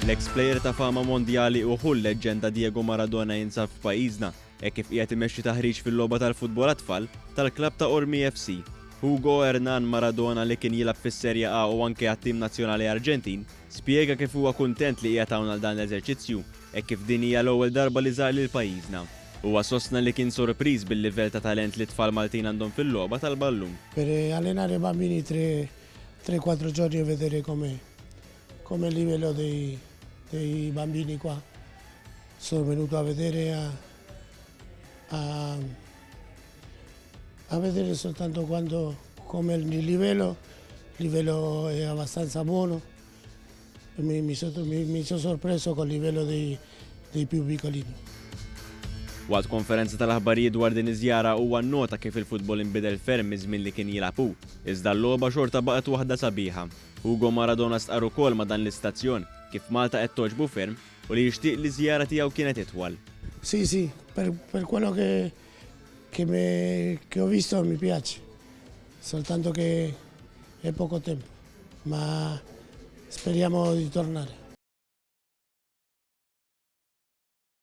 L-ex player ta' fama mondjali u ħull leġenda Diego Maradona jinsab f'pajjiżna e kif qiegħed imexxi taħriġ fil-logħba tal-futbol tfal tal-klabb ta' Ormi FC. Hugo Hernan Maradona li kien jilab fis-Serja A u anke għat-tim nazzjonali Arġentin spjega kif huwa kuntent li qiegħed hawn għal dan l-eżerċizzju e kif din hija l-ewwel darba li żar lil pajjiżna. Huwa sostna li kien sorpriż bil-livell ta' talent li tfal Maltin għandhom fil-logħba tal-ballun. Per allenare bambini 3-4 giorni e vedere come il livello dei bambini qua. Sono venuto a vedere a vedere soltanto come il livello è abbastanza buono. Mi sono sorpreso col livello dei più piccolini. Waqt konferenza tal-aħbarijiet dwar din iż-żjara huwa nnota kif il-futbol inbidel ferm iż-żmien li kien jilagħbu, iżda l-logħba xorta baqgħet waħda sabiħa. Hugo Maradona stqar ukoll ma' dan l-istazzjon kif Malta qed toġbu ferm u li jixtieq li żjara tiegħu kienet itwal. Sì, per quello che ho visto mi piace, soltanto che è poco tempo, ma speriamo di tornare.